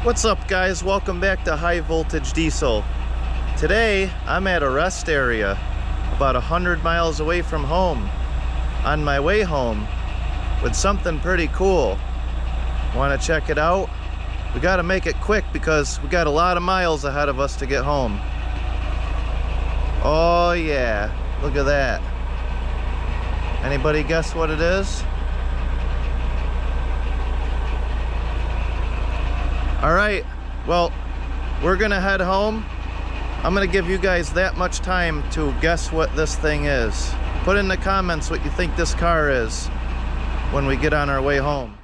What's up, guys? Welcome back to High Voltage Diesel. Today I'm at a rest area about 100 miles away from home, on my way home with something pretty cool. Want to check it out? We got to make it quick because we got a lot of miles ahead of us to get home. Oh yeah, look at that. Anybody guess what it is? All right, well, we're gonna head home. I'm gonna give you guys that much time to guess what this thing is. Put in the comments what you think this car is when we get on our way home.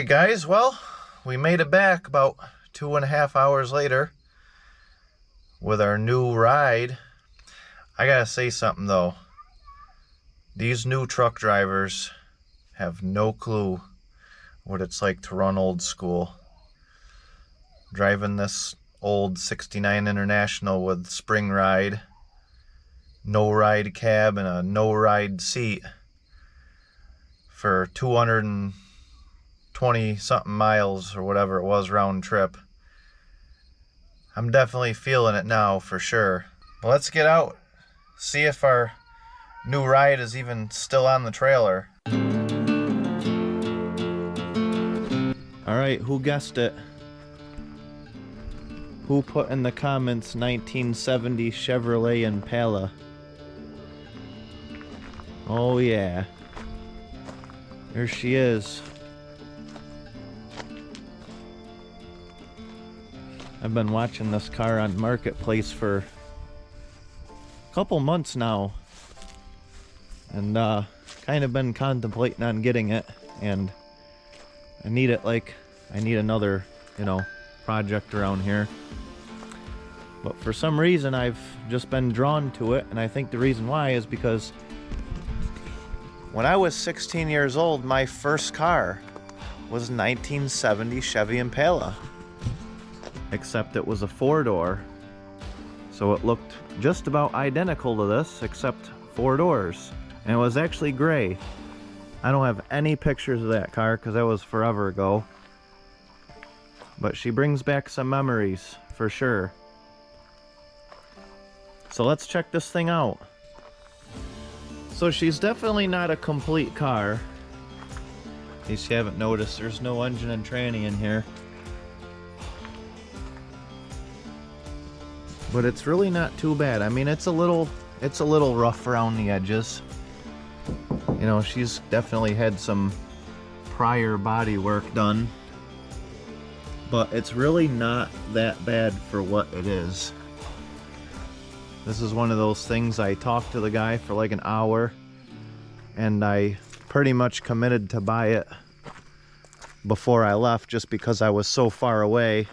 Alright guys, well, we made it back about 2.5 hours later with our new ride. I gotta say something though. These new truck drivers have no clue what it's like to run old school. Driving this old 69 International with spring ride, no ride cab, and a no ride seat for 220 something miles or whatever it was round trip. I'm definitely feeling it now for sure. Well, let's get out, see if our new ride is even still on the trailer. All right, who guessed it? Who put in the comments 1970 Chevrolet Impala? Oh yeah. There she is. I've been watching this car on Marketplace for a couple months now. And kind of been contemplating on getting it. And I need it like I need another, project around here. But for some reason I've just been drawn to it, and I think the reason why is because when I was 16 years old, my first car was a 1970 Chevy Impala. Except it was a 4-door. So it looked just about identical to this, except 4 doors. And it was actually gray. I don't have any pictures of that car because that was forever ago. But she brings back some memories, for sure. So let's check this thing out. So she's definitely not a complete car. In case you haven't noticed, there's no engine and tranny in here. But it's really not too bad. I mean, it's a little rough around the edges. She's definitely had some prior body work done. But it's really not that bad for what it is. This is one of those things, I talked to the guy for like an hour and I pretty much committed to buy it before I left just because I was so far away.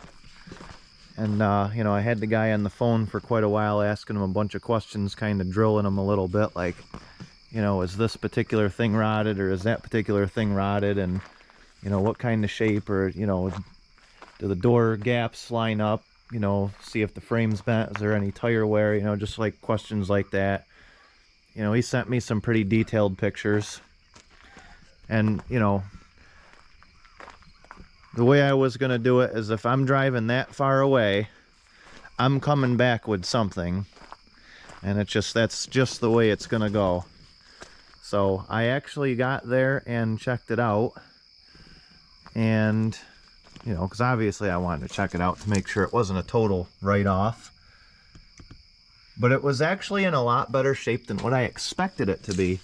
And I had the guy on the phone for quite a while asking him a bunch of questions, kind of drilling him a little bit, like, is this particular thing rotted or is that particular thing rotted, and what kind of shape, or do the door gaps line up, see if the frame's bent, is there any tire wear, just like questions like that. He sent me some pretty detailed pictures. And the way I was gonna do it is, if I'm driving that far away, I'm coming back with something, and that's just the way it's gonna go. So I actually got there and checked it out, and because obviously I wanted to check it out to make sure it wasn't a total write-off. But it was actually in a lot better shape than what I expected it to be.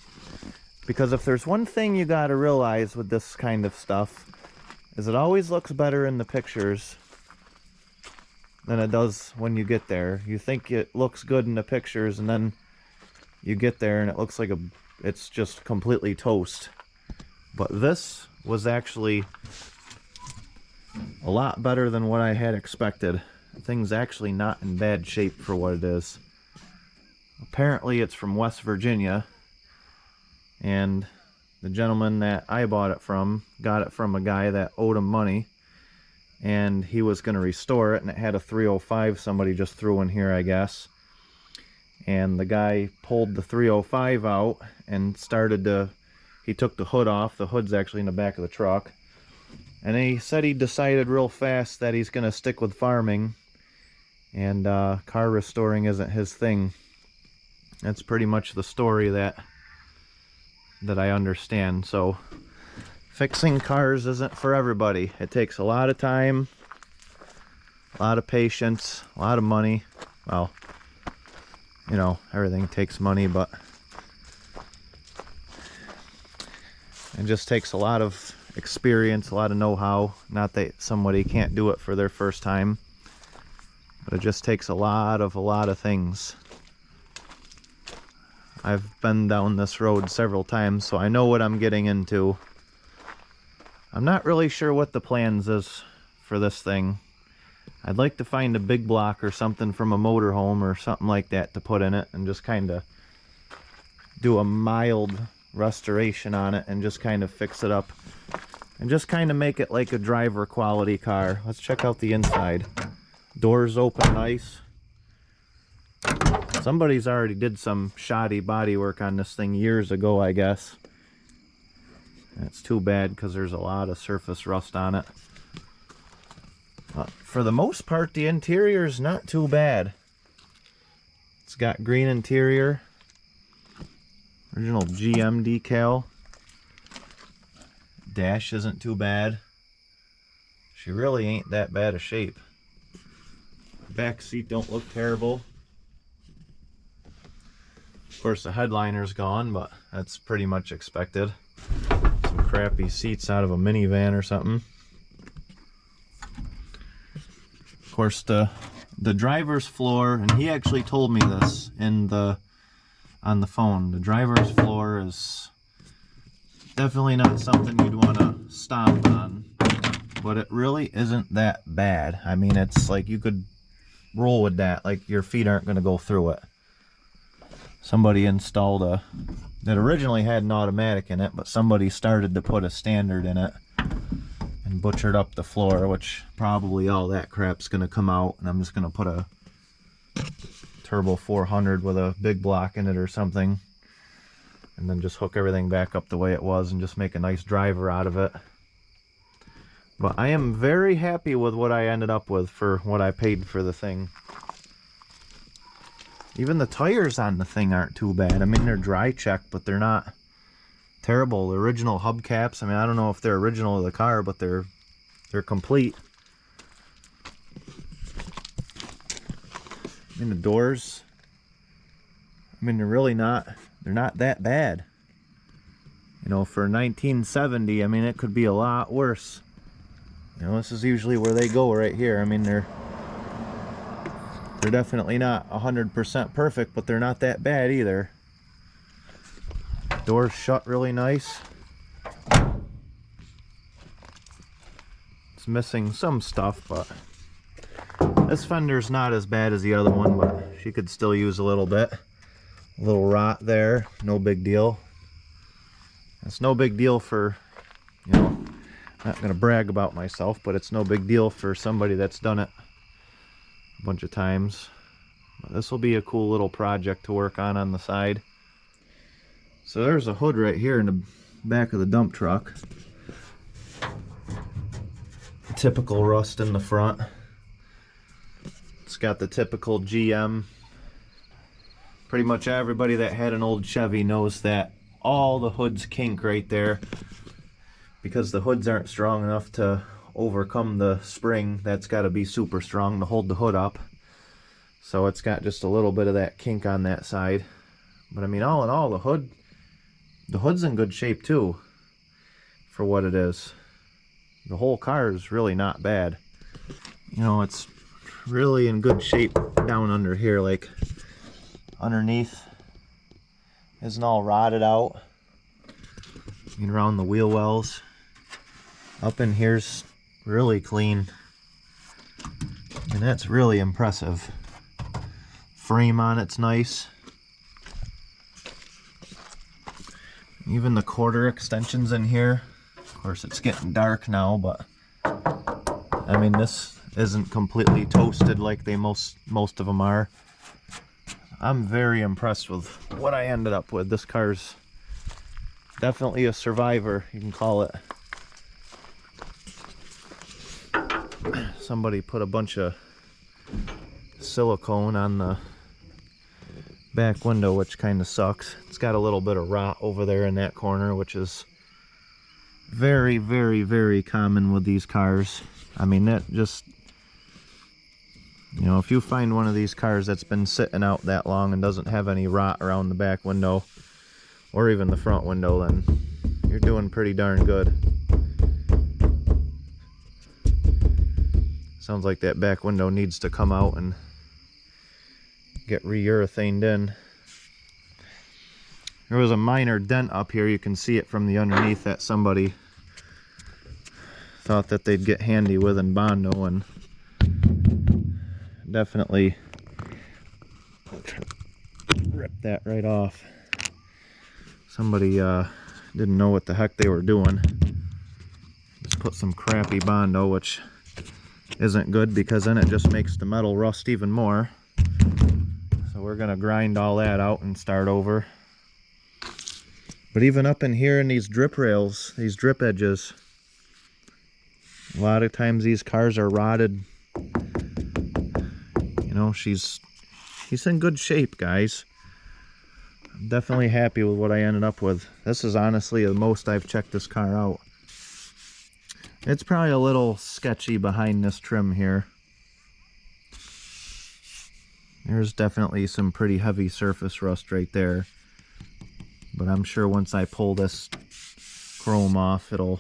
Because if there's one thing you gotta realize with this kind of stuff, is it always looks better in the pictures than it does when you get there. You think it looks good in the pictures, and then you get there and it looks like it's just completely toast. But this was actually a lot better than what I had expected. The thing's actually not in bad shape for what it is. Apparently it's from West Virginia, and the gentleman that I bought it from got it from a guy that owed him money, and he was going to restore it, and it had a 305 somebody just threw in here, I guess. And the guy pulled the 305 out and he took the hood off. The hood's actually in the back of the truck. And he said he decided real fast that he's going to stick with farming, and car restoring isn't his thing. That's pretty much the story that I understand. So fixing cars isn't for everybody. It takes a lot of time, a lot of patience, a lot of money. Well, everything takes money, but it just takes a lot of experience, a lot of know-how. Not that somebody can't do it for their first time, but it just takes a lot of things. I've been down this road several times, so I know what I'm getting into. I'm not really sure what the plans is for this thing. I'd like to find a big block or something from a motorhome or something like that to put in it and just kind of do a mild restoration on it and just kind of fix it up and just kind of make it like a driver quality car. Let's check out the inside. Doors open nice. Somebody's already did some shoddy body work on this thing years ago, I guess. That's too bad because there's a lot of surface rust on it. For the most part, the interior is not too bad. It's got green interior. Original GM decal. Dash isn't too bad. She really ain't that bad a shape. Back seat don't look terrible. Of course, the headliner's gone, but that's pretty much expected. Some crappy seats out of a minivan or something. Of course, the driver's floor, and he actually told me this on the phone. The driver's floor is definitely not something you'd want to stomp on, but it really isn't that bad. I mean, it's like you could roll with that, like your feet aren't going to go through it. Somebody installed that originally had an automatic in it, but somebody started to put a standard in it and butchered up the floor, which probably all that crap's going to come out, and I'm just going to put a turbo 400 with a big block in it or something, and then just hook everything back up the way it was and just make a nice driver out of it. But I am very happy with what I ended up with for what I paid for the thing. Even the tires on the thing aren't too bad. I mean, they're dry checked, but they're not terrible. The original hubcaps, I mean, I don't know if they're original to the car, but they're complete. I mean, the doors, I mean, they're not that bad. You know, for 1970, I mean, it could be a lot worse. You know, this is usually where they go right here. I mean, they're definitely not 100% perfect, but they're not that bad either. Doors shut really nice. It's missing some stuff, but this fender's not as bad as the other one, but she could still use a little bit. A little rot there, no big deal. It's no big deal for, you know, I'm not going to brag about myself, but it's no big deal for somebody that's done it a bunch of times. This will be a cool little project to work on the side. So there's a hood right here in the back of the dump truck. Typical rust in the front. It's got the typical GM. Pretty much everybody that had an old Chevy knows that all the hoods kink right there because the hoods aren't strong enough to overcome the spring that's got to be super strong to hold the hood up. So it's got just a little bit of that kink on that side. But I mean, all in all, the hood's in good shape too for what it is. The whole car is really not bad. You know, it's really in good shape down under here, like underneath isn't all rotted out. And around the wheel wells. Up in here's really clean. And that's really impressive. Frame on it's nice. Even the quarter extensions in here. Of course it's getting dark now, but I mean, this isn't completely toasted like most of them are. I'm very impressed with what I ended up with. This car's definitely a survivor, you can call it. Somebody put a bunch of silicone on the back window, which kind of sucks. It's got a little bit of rot over there in that corner, which is very, very, very common with these cars. I mean, that just, you know, if you find one of these cars that's been sitting out that long and doesn't have any rot around the back window or even the front window, then you're doing pretty darn good. Sounds like that back window needs to come out and get re-urethaned in. There was a minor dent up here. You can see it from the underneath that somebody thought that they'd get handy with in Bondo, and definitely rip that right off. Somebody didn't know what the heck they were doing. Just put some crappy Bondo, which isn't good because then it just makes the metal rust even more. So we're gonna grind all that out and start over. But even up in here in these drip rails, these drip edges, a lot of times these cars are rotted. You know, he's in good shape, guys. I'm definitely happy with what I ended up with. This is honestly the most I've checked this car out. It's probably a little sketchy behind this trim here. There's definitely some pretty heavy surface rust right there. But I'm sure once I pull this chrome off, it'll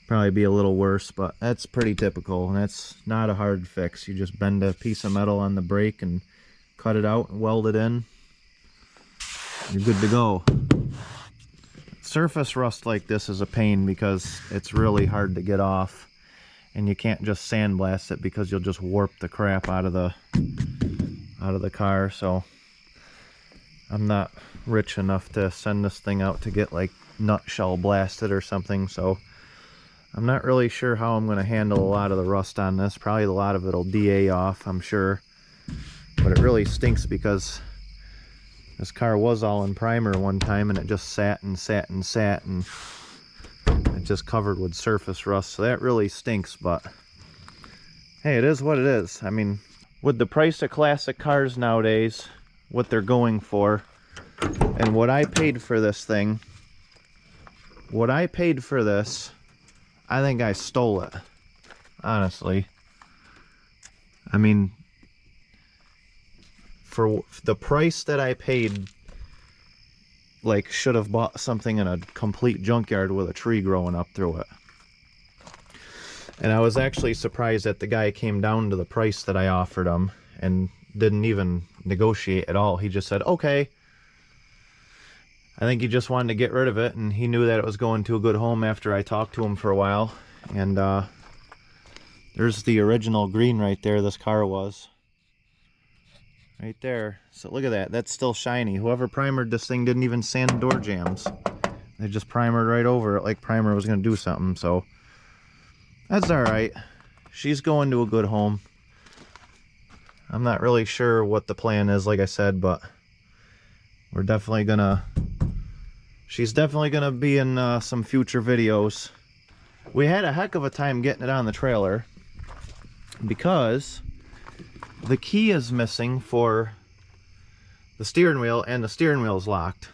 probably be a little worse, but that's pretty typical, and that's not a hard fix. You just bend a piece of metal on the brake and cut it out and weld it in. You're good to go. Surface rust like this is a pain because it's really hard to get off, and you can't just sandblast it because you'll just warp the crap out of the car. So I'm not rich enough to send this thing out to get like nutshell blasted or something, so I'm not really sure how I'm going to handle a lot of the rust on this. Probably a lot of it'll DA off, I'm sure, but it really stinks because this car was all in primer one time and it just sat and sat and sat, and it just covered with surface rust, so that really stinks. But hey, it is what it is. I mean, with the price of classic cars nowadays, what they're going for, and what I paid for this thing, I think I stole it, honestly. I mean, for the price that I paid, like, should have bought something in a complete junkyard with a tree growing up through it. And I was actually surprised that the guy came down to the price that I offered him and didn't even negotiate at all. He just said, okay. I think he just wanted to get rid of it, and he knew that it was going to a good home after I talked to him for a while. And there's the original green right there this car was. Right there. So look at that. That's still shiny. Whoever primered this thing didn't even sand door jambs. They just primered right over it like primer was going to do something. So that's alright. She's going to a good home. I'm not really sure what the plan is, like I said, but we're definitely gonna... She's definitely gonna be in some future videos. We had a heck of a time getting it on the trailer because the key is missing for the steering wheel, and the steering wheel's locked.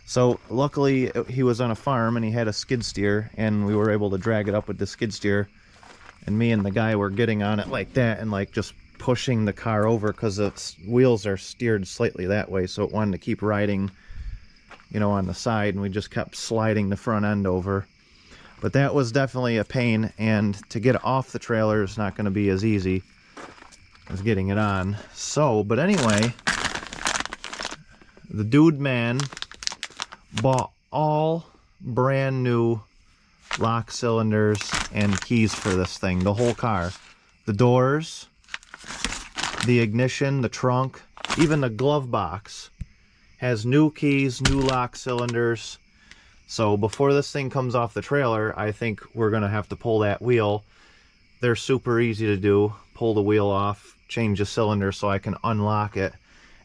So luckily he was on a farm and he had a skid steer, and we were able to drag it up with the skid steer, and me and the guy were getting on it like that and like just pushing the car over because the wheels are steered slightly that way, so it wanted to keep riding, you know, on the side, and we just kept sliding the front end over. But that was definitely a pain, and to get it off the trailer is not going to be as easy as getting it on. So, but anyway, the dude man bought all brand new lock cylinders and keys for this thing, the whole car. The doors, the ignition, the trunk, even the glove box has new keys, new lock cylinders. So before this thing comes off the trailer, I think we're gonna have to pull that wheel. They're super easy to do. Pull the wheel off, change the cylinder so I can unlock it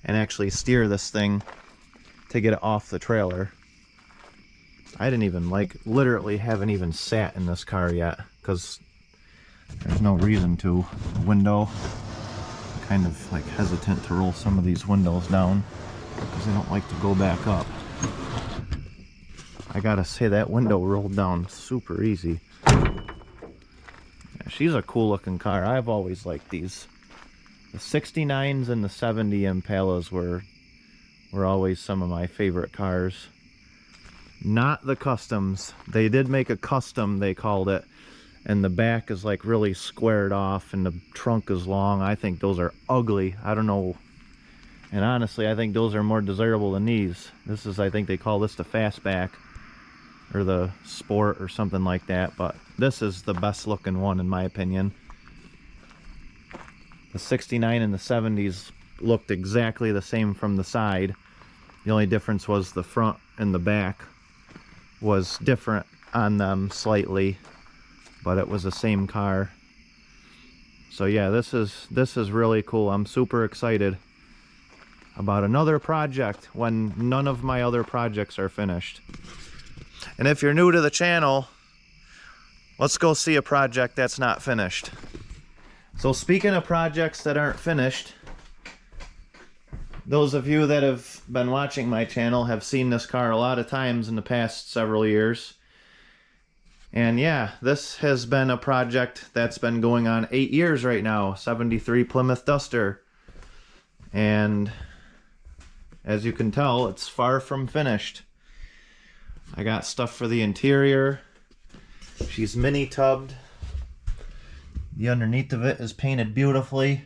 and actually steer this thing to get it off the trailer. I didn't even, like, literally haven't even sat in this car yet because there's no reason to. Window, I'm kind of like hesitant to roll some of these windows down because they don't like to go back up. I gotta say, that window rolled down super easy. Yeah, she's a cool looking car. I've always liked these. The 69s and the 70 Impalas were always some of my favorite cars. Not the customs. They did make a custom, they called it, and the back is like really squared off and the trunk is long. I think those are ugly. I don't know. And honestly, I think those are more desirable than these. This is, I think they call this the fastback. or the Sport or something like that, but this is the best looking one in my opinion. The 69 and the 70s looked exactly the same from the side. The only difference was the front and the back was different on them slightly, but it was the same car. So yeah, this is really cool. I'm super excited about another project when none of my other projects are finished. And if you're new to the channel, let's go see a project that's not finished. So speaking of projects that aren't finished, those of you that have been watching my channel have seen this car a lot of times in the past several years. And yeah, this has been a project that's been going on 8 years right now. 73 Plymouth Duster. And as you can tell, it's far from finished. I got stuff for the interior. She's mini tubbed. The underneath of it is painted beautifully.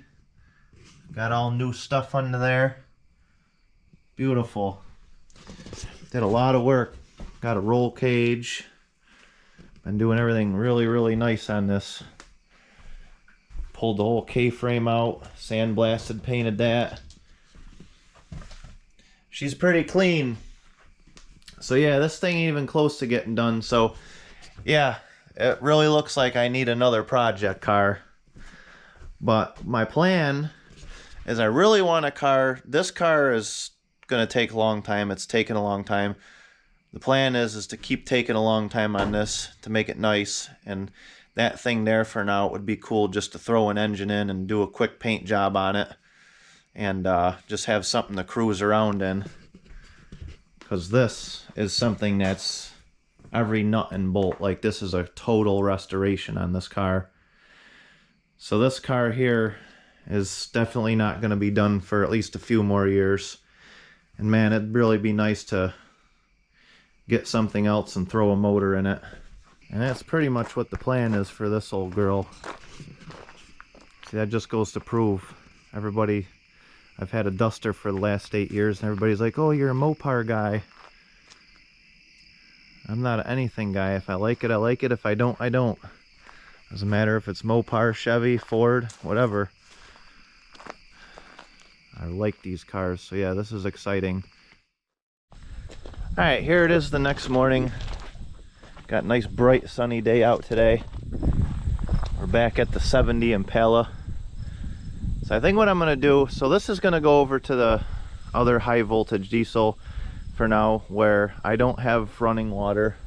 Got all new stuff under there. Beautiful. Did a lot of work. Got a roll cage. Been doing everything really, really nice on this. Pulled the whole K-frame out. Sandblasted, painted that. She's pretty clean. So yeah, this thing ain't even close to getting done. So yeah, it really looks like I need another project car. But my plan is I really want a car. This car is going to take a long time. It's taken a long time. The plan is to keep taking a long time on this to make it nice. And that thing there for now would be cool just to throw an engine in and do a quick paint job on it. And just have something to cruise around in. Because this is something that's every nut and bolt. Like, this is a total restoration on this car. So this car here is definitely not going to be done for at least a few more years. And man, it'd really be nice to get something else and throw a motor in it. And that's pretty much what the plan is for this old girl. See, that just goes to prove everybody. I've had a Duster for the last 8 years and everybody's like, oh, you're a Mopar guy. I'm not an anything guy. If I like it, I like it. If I don't, I don't. Doesn't matter if it's Mopar, Chevy, Ford, whatever. I like these cars. So yeah, this is exciting. Alright, here it is the next morning. Got a nice bright sunny day out today. We're back at the 70 Impala. So I think what I'm going to do, so this is going to go over to the other high voltage diesel for now where I don't have running water.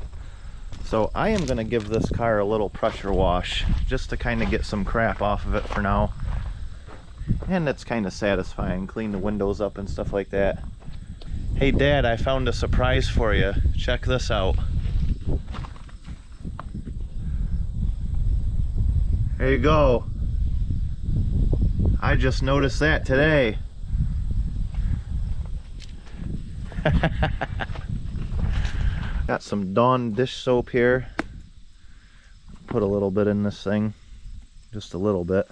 So I am going to give this car a little pressure wash just to kind of get some crap off of it for now. And it's kind of satisfying. Clean the windows up and stuff like that. Hey Dad, I found a surprise for you. Check this out. There you go. I just noticed that today. Got some Dawn dish soap here. Put a little bit in this thing. Just a little bit.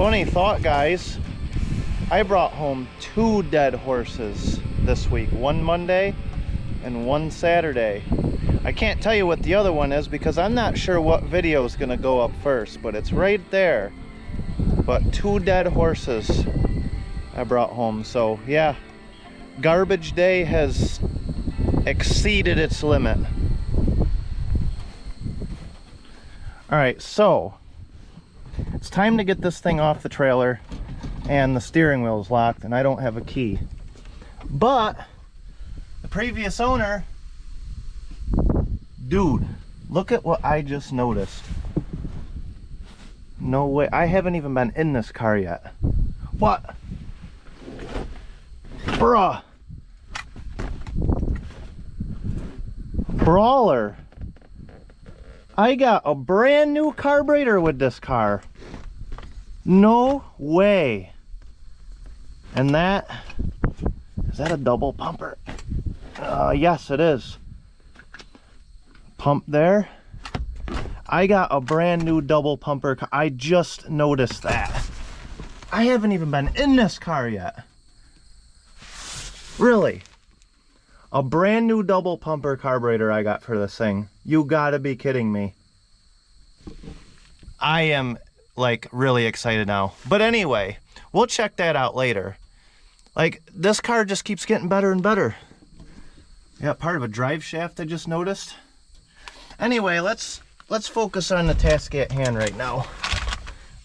Funny thought, guys. I brought home 2 dead horses this week. One Monday and one Saturday. I can't tell you what the other one is because I'm not sure what video is going to go up first, but it's right there. But 2 dead horses I brought home. So yeah, garbage day has exceeded its limit. Alright, so it's time to get this thing off the trailer, and the steering wheel is locked and I don't have a key. But the previous owner, dude, look at what I just noticed. No way, I haven't even been in this car yet. What? Bruh. Brawler. I got a brand new carburetor with this car. No way. And that, is that a double pumper? Yes, it is. Pump there. I got a brand new double pumper. I just noticed that. I haven't even been in this car yet. Really? A brand new double pumper carburetor I got for this thing. You gotta be kidding me. I am like really excited now. But anyway, we'll check that out later. Like, this car just keeps getting better and better. Yeah, part of a drive shaft I just noticed. Anyway, let's focus on the task at hand right now.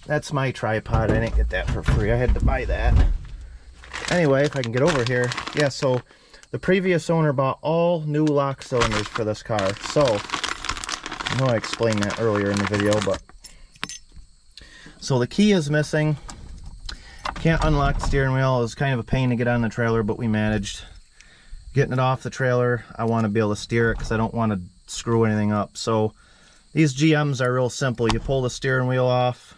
That's my tripod. I didn't get that for free. I had to buy that. Anyway, if I can get over here. Yeah, so the previous owner bought all new lock cylinders for this car. So, I know I explained that earlier in the video, but so the key is missing. Can't unlock the steering wheel. It was kind of a pain to get on the trailer, but we managed. Getting it off the trailer, I want to be able to steer it because I don't want to screw anything up. So these GMs are real simple. You pull the steering wheel off,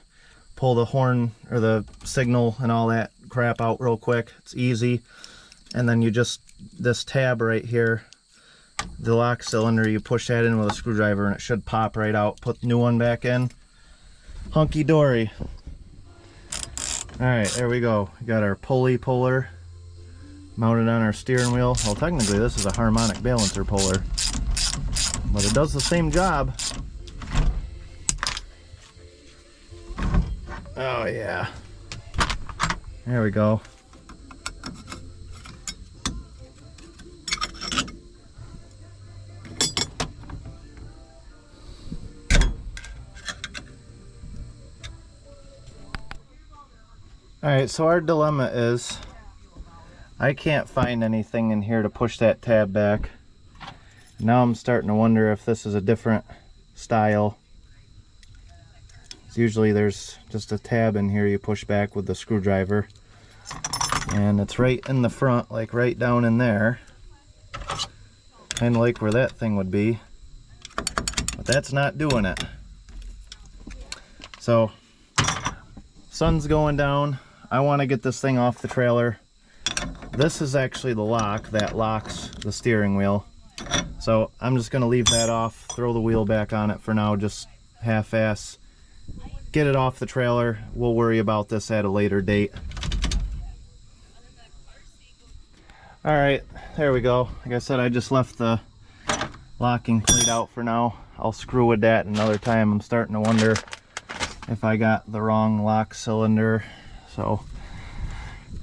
pull the horn or the signal and all that crap out real quick. It's easy. And then you just, this tab right here, the lock cylinder, you push that in with a screwdriver and it should pop right out. Put the new one back in. Hunky dory. Alright, there we go. We got our pulley puller mounted on our steering wheel. Well, technically this is a harmonic balancer puller, but it does the same job. Oh yeah. There we go. Alright, so our dilemma is I can't find anything in here to push that tab back. Now I'm starting to wonder if this is a different style. Usually there's just a tab in here you push back with the screwdriver. And it's right in the front, like right down in there. Kind of like where that thing would be. But that's not doing it. So, sun's going down. I want to get this thing off the trailer. This is actually the lock that locks the steering wheel. So I'm just going to leave that off, throw the wheel back on it for now, just half-ass. Get it off the trailer. We'll worry about this at a later date. Alright, there we go. Like I said, I just left the locking plate out for now. I'll screw with that another time. I'm starting to wonder if I got the wrong lock cylinder. So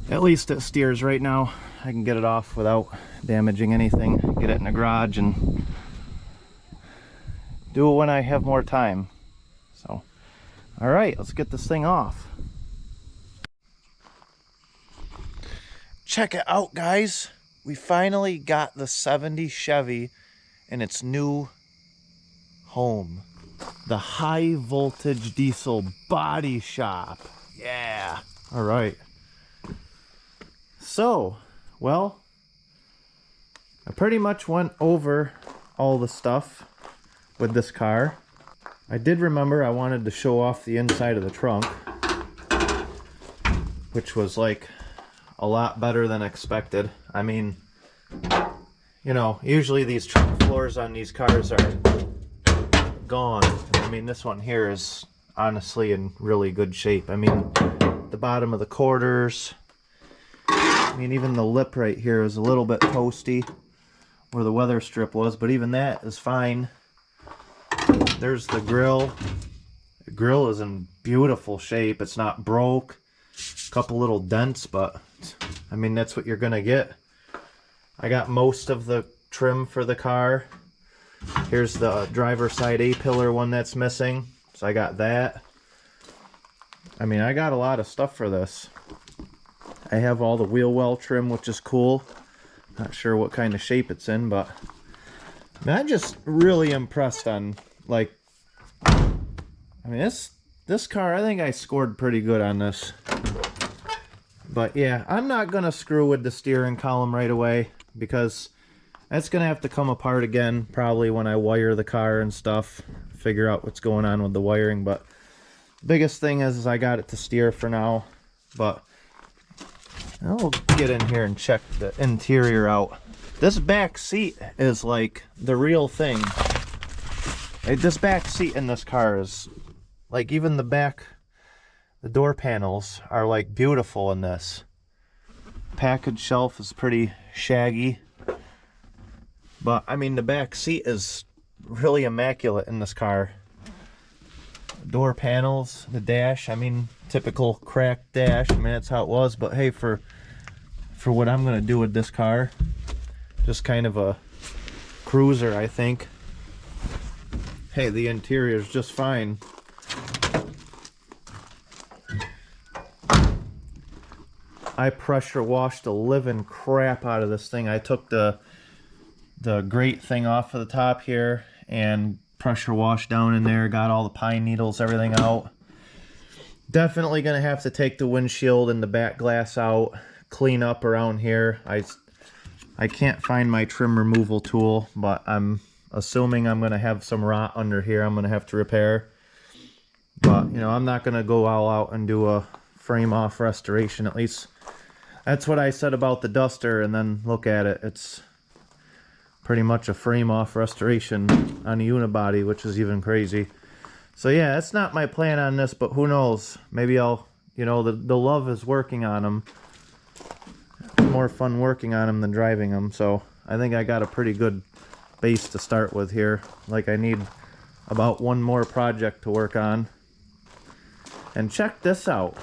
at least it steers right now. I can get it off without damaging anything. Get it in the garage and do it when I have more time. So, all right, let's get this thing off. Check it out, guys. We finally got the 70 Chevy in its new home. The High Voltage Diesel Body Shop. Yeah. All right. So, well, I pretty much went over all the stuff with this car. I did remember I wanted to show off the inside of the trunk, which was like a lot better than expected. I mean, you know, usually these trunk floors on these cars are gone. I mean, this one here is honestly in really good shape. I mean, the bottom of the quarters. I mean, even the lip right here is a little bit toasty where the weather strip was, but even that is fine. There's the grill. The grill is in beautiful shape. It's not broke. A couple little dents, but I mean, that's what you're gonna get. I got most of the trim for the car. Here's the driver's side A-pillar one that's missing, so I got that. I mean, I got a lot of stuff for this. I have all the wheel well trim, which is cool. Not sure what kind of shape it's in, but I mean, I'm just really impressed on, like, I mean, this car, I think I scored pretty good on this. But yeah, I'm not gonna screw with the steering column right away because that's gonna have to come apart again probably when I wire the car and stuff, figure out what's going on with the wiring. But the biggest thing is I got it to steer for now. But I'll get in here and check the interior out. This back seat is like the real thing. This back seat in this car is like, even the back, the door panels are like beautiful in this. Package shelf is pretty shaggy. But I mean, the back seat is really immaculate in this car. Door panels, the dash, I mean, typical cracked dash. I mean, that's how it was, but hey, for what I'm gonna do with this car, just kind of a cruiser, I think. Hey, the interior is just fine. I pressure washed the living crap out of this thing. I took the grate thing off of the top here and pressure washed down in there, got all the pine needles, everything out. Definitely gonna have to take the windshield and the back glass out, clean up around here. I can't find my trim removal tool, but I'm assuming I'm gonna have some rot under here I'm gonna have to repair. But you know, I'm not gonna go all out and do a frame off restoration. At least that's what I said about the Duster, and then look at it, it's pretty much a frame off restoration on the unibody, which is even crazy. So yeah, that's not my plan on this, but who knows, maybe I'll, you know, the love is working on them. It's more fun working on them than driving them, so I think I got a pretty good base to start with here. Like, I need about one more project to work on. And check this out.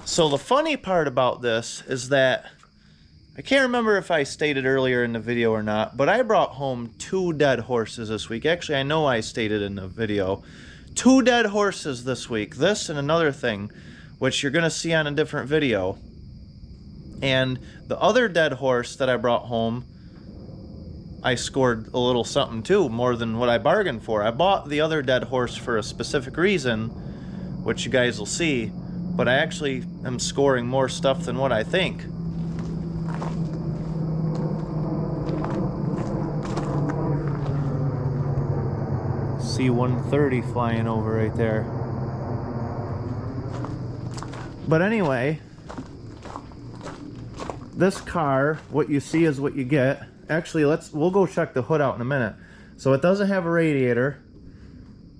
So the funny part about this is that, I can't remember if I stated earlier in the video or not, but I brought home 2 dead horses this week. Actually, I know I stated in the video. 2 dead horses this week. This and another thing, which you're going to see on a different video. And the other dead horse that I brought home, I scored a little something too, more than what I bargained for. I bought the other dead horse for a specific reason, which you guys will see, but I actually am scoring more stuff than what I think. C-130 flying over right there. But anyway, this car, what you see is what you get. Actually, we'll go check the hood out in a minute. So it doesn't have a radiator,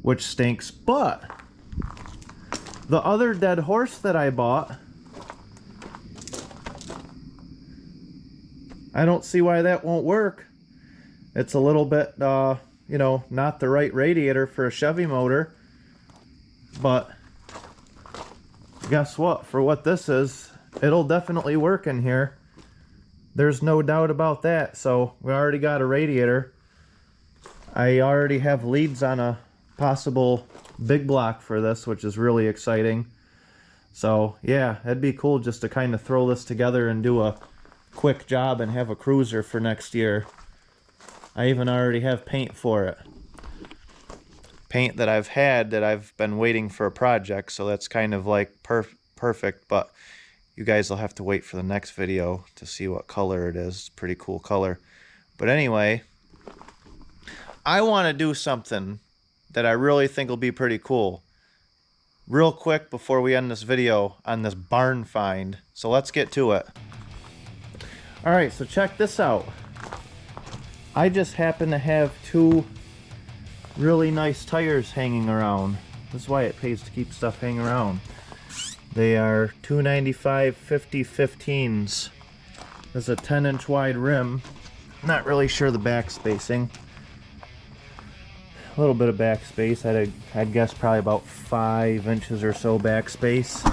which stinks, but the other dead horse that I bought, I don't see why that won't work. It's a little bit, you know, not the right radiator for a Chevy motor, but guess what? For what this is, it'll definitely work in here. There's no doubt about that. So we already got a radiator. I already have leads on a possible big block for this, which is really exciting. So yeah, it'd be cool just to kind of throw this together and do a quick job and have a cruiser for next year. I even already have paint for it. Paint that I've had that I've been waiting for a project, so that's kind of like perfect, but you guys will have to wait for the next video to see what color it is. It's a pretty cool color. But anyway, I want to do something that I really think will be pretty cool. Real quick before we end this video on this barn find. So let's get to it. Alright, so check this out. I just happen to have 2 really nice tires hanging around. This is why it pays to keep stuff hanging around. They are 295 50/15s. There's a 10-inch wide rim. Not really sure the back spacing. A little bit of back space. I'd guess probably about 5 inches or so back space.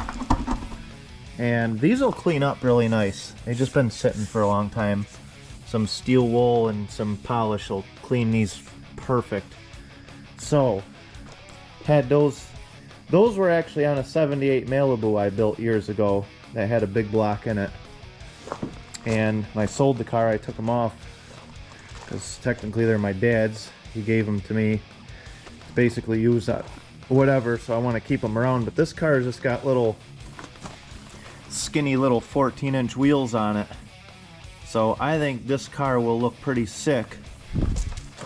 And these will clean up really nice. They've just been sitting for a long time. Some steel wool and some polish will clean these perfect. So, had those were actually on a 78 Malibu I built years ago that had a big block in it. And when I sold the car, I took them off because technically they're my dad's. He gave them to me to basically use that whatever, so I want to keep them around. But this car has just got little skinny little 14-inch wheels on it. So I think this car will look pretty sick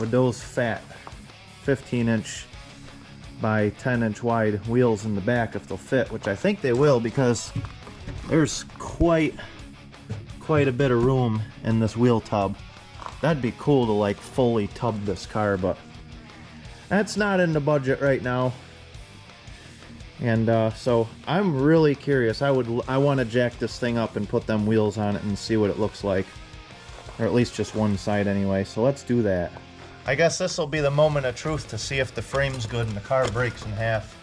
with those fat 15-inch by 10-inch wide wheels in the back if they'll fit, which I think they will because there's quite a bit of room in this wheel tub. That'd be cool to like fully tub this car, but that's not in the budget right now. And so I'm really curious. I want to jack this thing up and put them wheels on it and see what it looks like, or at least just one side anyway. So let's do that. I guess this will be the moment of truth to see if the frame's good and the car breaks in half.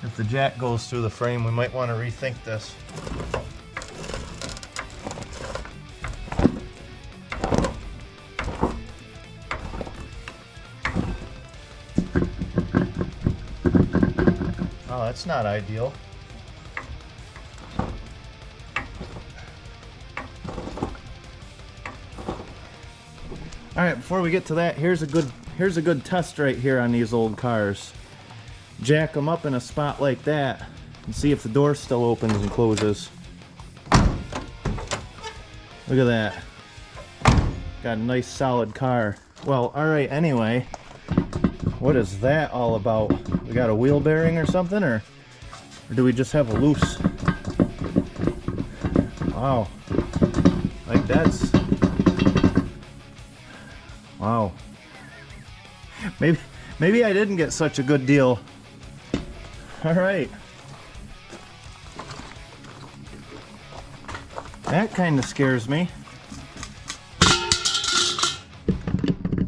If the jack goes through the frame, we might want to rethink this. Oh, that's not ideal. All right, before we get to that, here's a good test right here on these old cars. Jack them up in a spot like that and see if the door still opens and closes. Look at that. Got a nice solid car. Well, all right, anyway, what is that all about? We got a wheel bearing or something, or do we just have a loose? Wow, like that's, wow. Maybe I didn't get such a good deal. All right. That kind of scares me.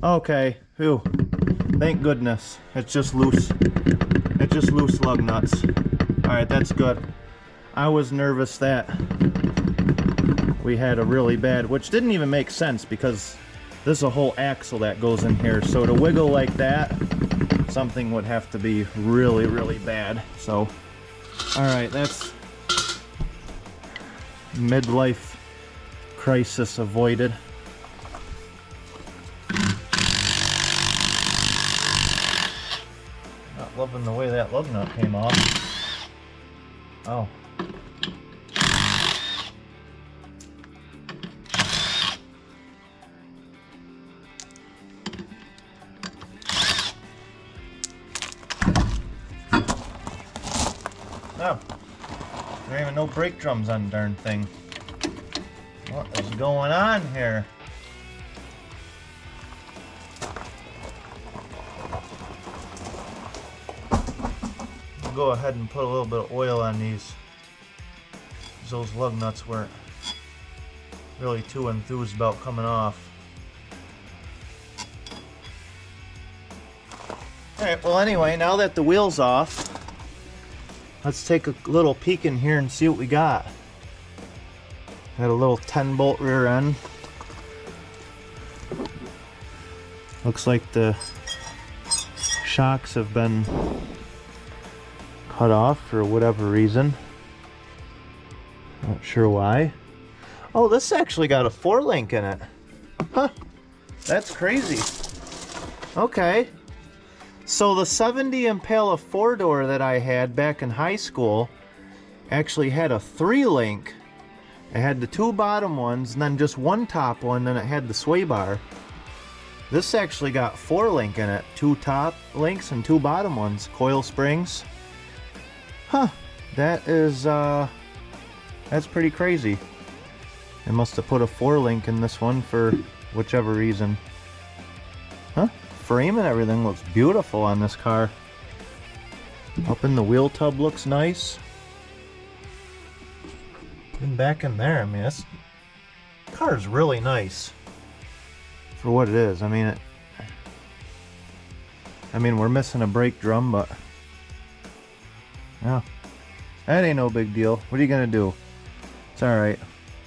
Okay, phew. Thank goodness. It's just loose. It's just loose lug nuts. All right, that's good. I was nervous that we had a really bad, which didn't even make sense because there's a whole axle that goes in here. So to wiggle like that, something would have to be really, really bad. So, all right, that's midlife crisis avoided. Not loving the way that lug nut came off. Oh. Oh, there ain't even no brake drums on the darn thing. What is going on here? I'll go ahead and put a little bit of oil on these. Those lug nuts weren't really too enthused about coming off. Alright, well anyway, now that the wheel's off, let's take a little peek in here and see what we got. Got a little 10-bolt rear end. Looks like the shocks have been cut off for whatever reason. Not sure why. Oh, this actually got a 4-link in it. Huh. That's crazy. Okay. So the 70 Impala 4-door that I had back in high school actually had a 3-link. It had the 2 bottom ones and then just 1 top one, and it had the sway bar. This actually got 4-link in it. 2 top links and 2 bottom ones. Coil springs. Huh. That is, that's pretty crazy. I must have put a 4-link in this one for whichever reason. Huh? Frame and everything looks beautiful on this car. Up in the wheel tub looks nice. And back in there, I mean, this car's really nice for what it is. I mean, we're missing a brake drum, but yeah, that ain't no big deal. What are you gonna do? It's all right.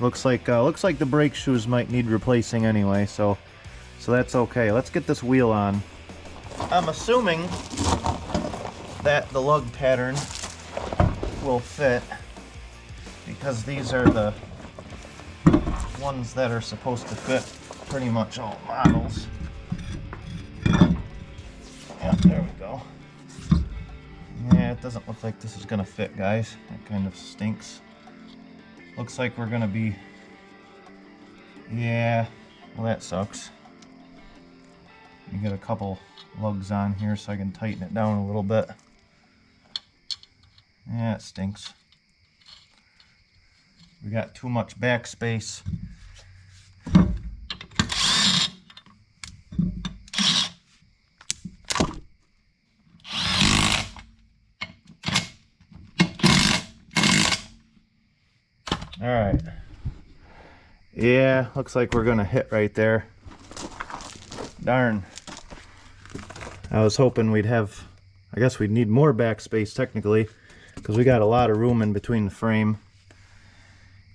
Looks like the brake shoes might need replacing anyway, so that's okay. Let's get this wheel on. I'm assuming that the lug pattern will fit because these are the ones that are supposed to fit pretty much all models. Yeah, there we go. Yeah, it doesn't look like this is gonna fit, guys. That kind of stinks. Looks like we're gonna be... Yeah, well that sucks. You get a couple lugs on here so I can tighten it down a little bit. Yeah, it stinks. We got too much back space. Alright. Yeah, looks like we're gonna hit right there. Darn. I was hoping we'd have, I guess we'd need more backspace technically, because we got a lot of room in between the frame.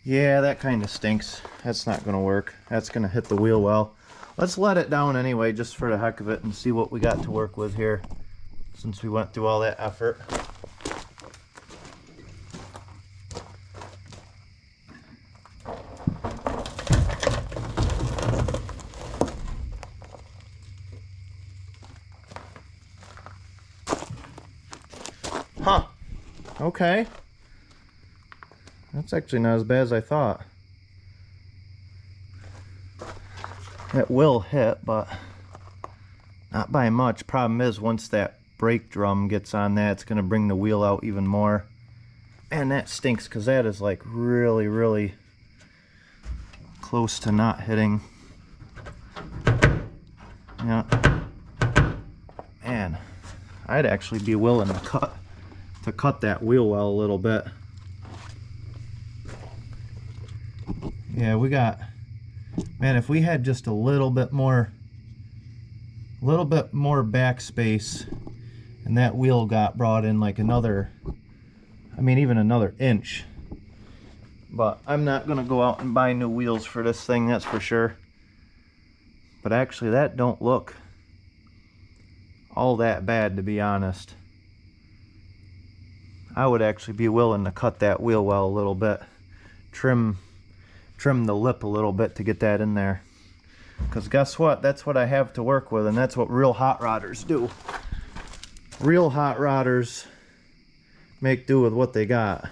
Yeah, that kind of stinks. That's not gonna work. That's gonna hit the wheel well. Let's let it down anyway, just for the heck of it, and see what we got to work with here, since we went through all that effort. Huh. Okay. That's actually not as bad as I thought. It will hit, but not by much. Problem is, once that brake drum gets on that, it's going to bring the wheel out even more. And that stinks, because that is like really, really close to not hitting. Yeah. Man, I'd actually be willing to cut that wheel well a little bit. Yeah, we got, man, if we had just a little bit more backspace and that wheel got brought in like another, I mean even another inch. But I'm not gonna go out and buy new wheels for this thing, that's for sure. But actually that don't look all that bad, to be honest. I would actually be willing to cut that wheel well a little bit, trim the lip a little bit to get that in there, because guess what, that's what I have to work with, and that's what real hot rodders do. Real hot rodders make do with what they got,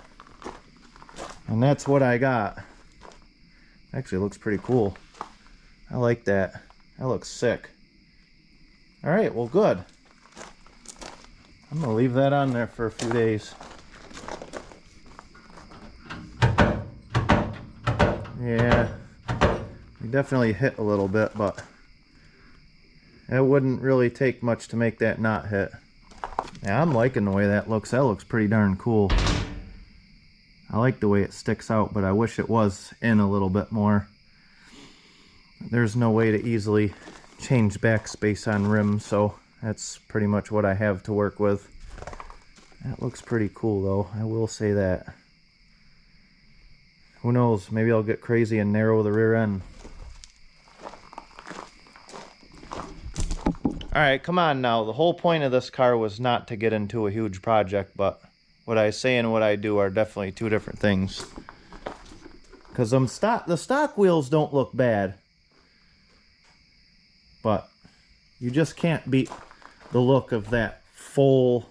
and that's what I got. Actually, it looks pretty cool. I like that. That looks sick. All right, well, good. I'm gonna leave that on there for a few days. Yeah, we definitely hit a little bit, but it wouldn't really take much to make that not hit. Yeah, I'm liking the way that looks. That looks pretty darn cool. I like the way it sticks out, but I wish it was in a little bit more. There's no way to easily change backspace on rims, so that's pretty much what I have to work with. That looks pretty cool though, I will say that. Who knows, maybe I'll get crazy and narrow the rear end. Alright, come on now. The whole point of this car was not to get into a huge project, but what I say and what I do are definitely two different things. Because the stock wheels don't look bad, but you just can't beat the look of that full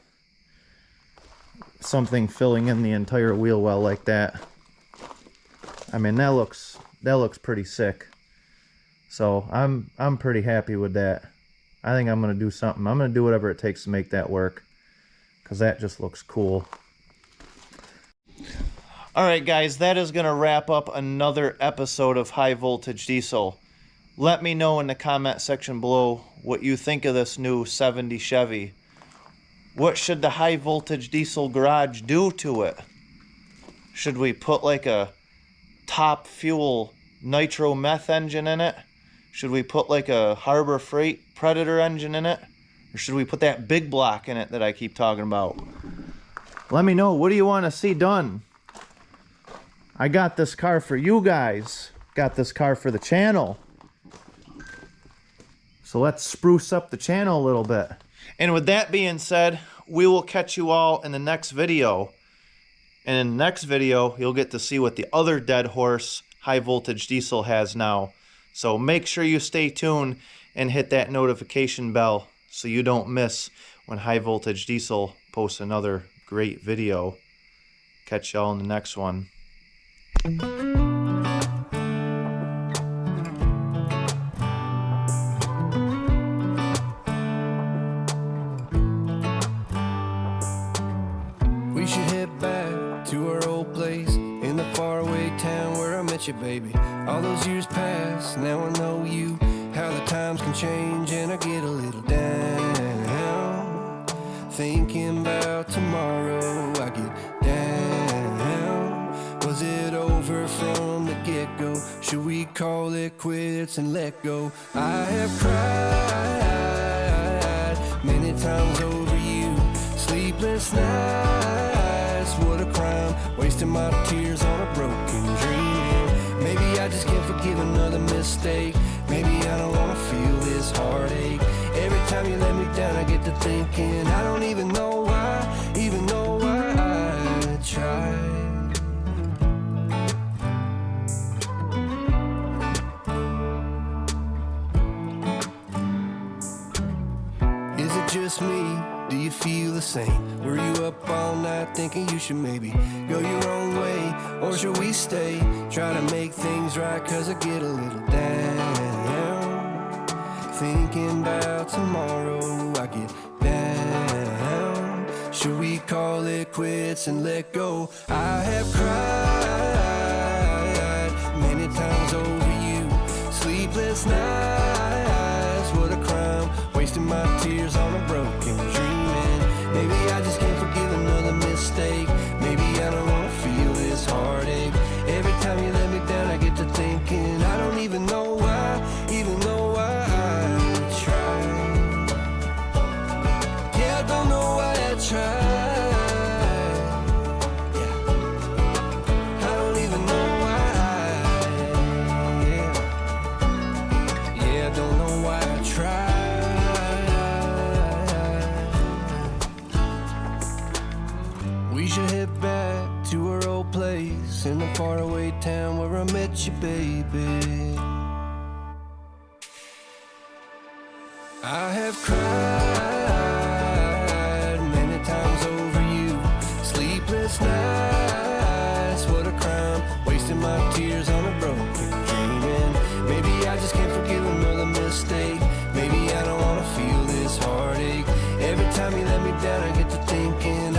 something filling in the entire wheel well like that. I mean, that looks pretty sick. So I'm pretty happy with that. I think I'm gonna do something. I'm gonna do whatever it takes to make that work, because that just looks cool. Alright guys, that is gonna wrap up another episode of High Voltage Diesel. Let me know in the comment section below what you think of this new 70 Chevy. What should the high voltage diesel garage do to it? Should we put like a top fuel nitro meth engine in it? Should we put like a Harbor Freight Predator engine in it? Or should we put that big block in it that I keep talking about? Let me know, what do you want to see done? I got this car for you guys. Got this car for the channel. So let's spruce up the channel a little bit. And with that being said, we will catch you all in the next video. And in the next video, you'll get to see what the other dead horse high voltage diesel has now. So make sure you stay tuned and hit that notification bell so you don't miss when high voltage diesel posts another great video. Catch y'all in the next one. We should head back to our old place in the faraway town where I met you, baby. All those years pass, now I know you. How the times can change and I get a little down. Thinking about tomorrow, I get down. Was it over from the get-go? Should we call it quits and let go? I have cried many times over you. Sleepless nights, what a crime. Wasting my tears on a broken dream. Maybe I just can't forgive another mistake. Maybe I don't wanna feel this heartache. Every time you let me down, I get to thinking I don't even know why I tried. Is it just me? Do you feel the same? Were you up all night thinking you should maybe go your own way? Or should we stay? Try to make things right, cause I get a little down. Thinking about tomorrow, I get down. Should we call it quits and let go? I have cried many times over you. Sleepless nights, what a crime. Wasting my tears on a broken dreaming. Maybe I just can't forgive another mistake. Maybe I don't wanna feel this heartache. Every time you let me down, I get to thinking I don't even know why I tried. Yeah, I don't know why I tried. Yeah, I don't even know why. Yeah, I don't know why I tried. We should head back to our old place in the faraway town where I met you, baby. I have cried many times over you. Sleepless nights, what a crime. Wasting my tears on a broken dreaming. Maybe I just can't forgive another mistake. Maybe I don't wanna feel this heartache. Every time you let me down, I get to thinking